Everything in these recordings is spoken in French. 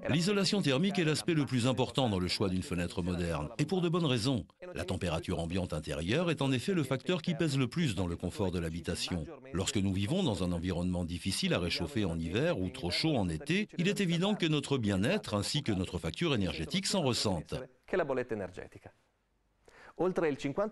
L'isolation thermique est l'aspect le plus important dans le choix d'une fenêtre moderne, et pour de bonnes raisons. La température ambiante intérieure est en effet le facteur qui pèse le plus dans le confort de l'habitation. Lorsque nous vivons dans un environnement difficile à réchauffer en hiver ou trop chaud en été, il est évident que notre bien-être ainsi que notre facture énergétique s'en ressentent.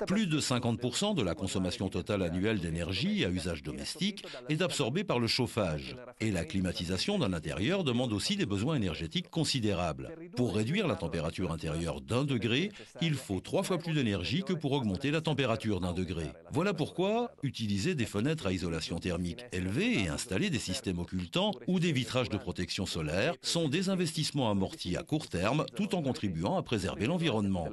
Plus de 50% de la consommation totale annuelle d'énergie à usage domestique est absorbée par le chauffage. Et la climatisation d'un intérieur demande aussi des besoins énergétiques considérables. Pour réduire la température intérieure d'1 degré, il faut 3 fois plus d'énergie que pour augmenter la température d'1 degré. Voilà pourquoi utiliser des fenêtres à isolation thermique élevée et installer des systèmes occultants ou des vitrages de protection solaire sont des investissements amortis à court terme tout en contribuant à préserver l'environnement.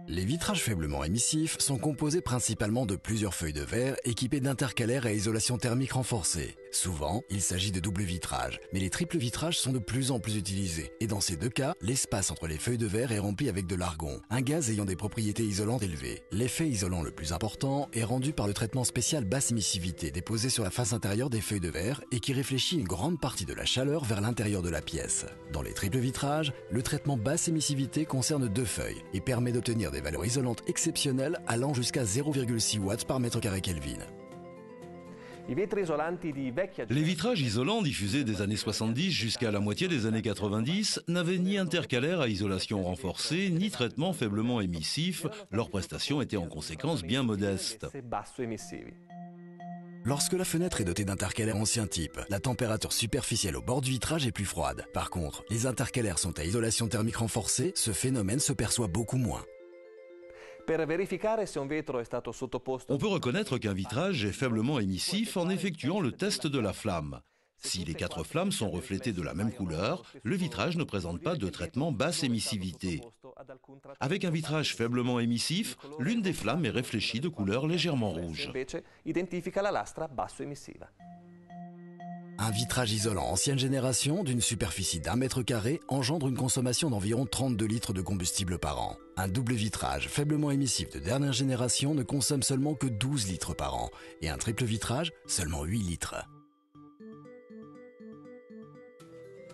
Les vitrages faiblement émissifs sont composés principalement de plusieurs feuilles de verre équipées d'intercalaires à isolation thermique renforcée. Souvent, il s'agit de double vitrage, mais les triples vitrages sont de plus en plus utilisés. Et dans ces deux cas, l'espace entre les feuilles de verre est rempli avec de l'argon, un gaz ayant des propriétés isolantes élevées. L'effet isolant le plus important est rendu par le traitement spécial basse émissivité déposé sur la face intérieure des feuilles de verre et qui réfléchit une grande partie de la chaleur vers l'intérieur de la pièce. Dans les triples vitrages, le traitement basse émissivité concerne 2 feuilles et permet d'obtenir des valeurs isolantes exceptionnelles allant jusqu'à 0,6 watts par mètre carré Kelvin. Les vitrages isolants diffusés des années 70 jusqu'à la moitié des années 90 n'avaient ni intercalaire à isolation renforcée, ni traitement faiblement émissif. Leurs prestations étaient en conséquence bien modestes. Lorsque la fenêtre est dotée d'intercalaires ancien type, la température superficielle au bord du vitrage est plus froide. Par contre, les intercalaires sont à isolation thermique renforcée, ce phénomène se perçoit beaucoup moins. On peut reconnaître qu'un vitrage est faiblement émissif en effectuant le test de la flamme. Si les 4 flammes sont reflétées de la même couleur, le vitrage ne présente pas de traitement basse émissivité. Avec un vitrage faiblement émissif, l'une des flammes est réfléchie de couleur légèrement rouge. Un vitrage isolant ancienne génération d'une superficie d'1 mètre carré engendre une consommation d'environ 32 litres de combustible par an. Un double vitrage faiblement émissif de dernière génération ne consomme seulement que 12 litres par an et un triple vitrage seulement 8 litres.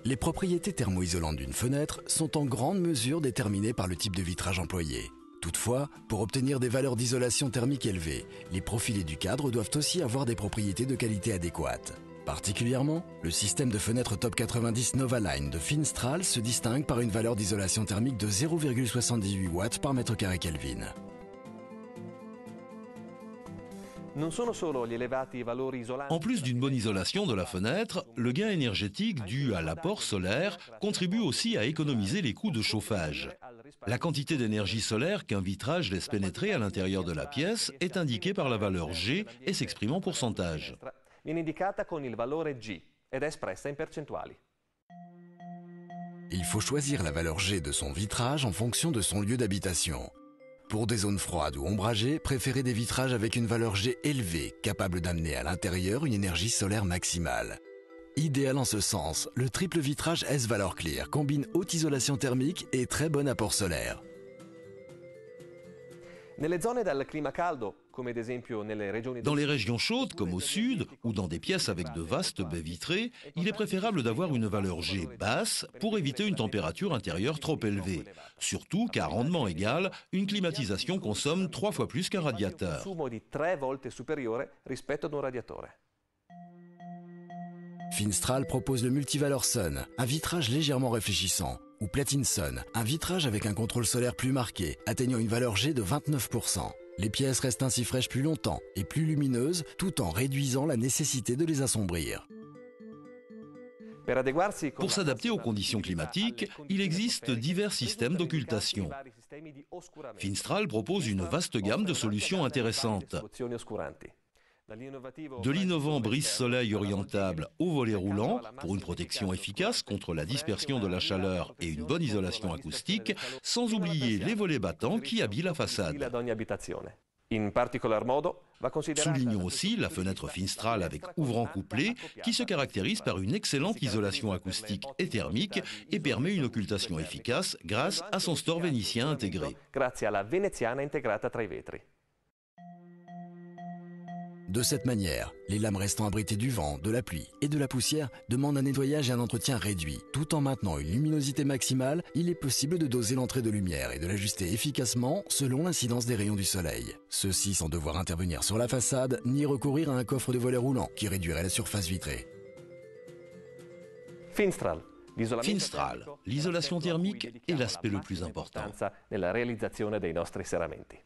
Les propriétés thermoisolantes d'une fenêtre sont en grande mesure déterminées par le type de vitrage employé. Toutefois, pour obtenir des valeurs d'isolation thermique élevées, les profilés du cadre doivent aussi avoir des propriétés de qualité adéquates. Particulièrement, le système de fenêtres Top 90 Novaline de Finstral se distingue par une valeur d'isolation thermique de 0,78 watts par mètre carré Kelvin. En plus d'une bonne isolation de la fenêtre, le gain énergétique dû à l'apport solaire contribue aussi à économiser les coûts de chauffage. La quantité d'énergie solaire qu'un vitrage laisse pénétrer à l'intérieur de la pièce est indiquée par la valeur G et s'exprime en pourcentage. Il faut choisir la valeur G de son vitrage en fonction de son lieu d'habitation. Pour des zones froides ou ombragées, préférez des vitrages avec une valeur G élevée, capable d'amener à l'intérieur une énergie solaire maximale. Idéal en ce sens, le triple vitrage S-Valor Clear combine haute isolation thermique et très bon apport solaire. Dans les régions chaudes, comme au sud, ou dans des pièces avec de vastes baies vitrées, il est préférable d'avoir une valeur G basse pour éviter une température intérieure trop élevée. Surtout qu'à rendement égal, une climatisation consomme 3 fois plus qu'un radiateur. Finstral propose le Multivalor Sun, un vitrage légèrement réfléchissant, ou Platine Sun, un vitrage avec un contrôle solaire plus marqué, atteignant une valeur G de 29%. Les pièces restent ainsi fraîches plus longtemps et plus lumineuses, tout en réduisant la nécessité de les assombrir. Pour s'adapter aux conditions climatiques, il existe divers systèmes d'occultation. Finstral propose une vaste gamme de solutions intéressantes. De l'innovant brise-soleil orientable au volet roulant, pour une protection efficace contre la dispersion de la chaleur et une bonne isolation acoustique, sans oublier les volets battants qui habillent la façade. Soulignons aussi la fenêtre Finstral avec ouvrant couplé qui se caractérise par une excellente isolation acoustique et thermique et permet une occultation efficace grâce à son store vénitien intégré. De cette manière, les lames restant abritées du vent, de la pluie et de la poussière demandent un nettoyage et un entretien réduit. Tout en maintenant une luminosité maximale, il est possible de doser l'entrée de lumière et de l'ajuster efficacement selon l'incidence des rayons du soleil. Ceci sans devoir intervenir sur la façade ni recourir à un coffre de volet roulant qui réduirait la surface vitrée. Finstral, l'isolation thermique est l'aspect le plus important. Nella realizzazione dei nostri serramenti.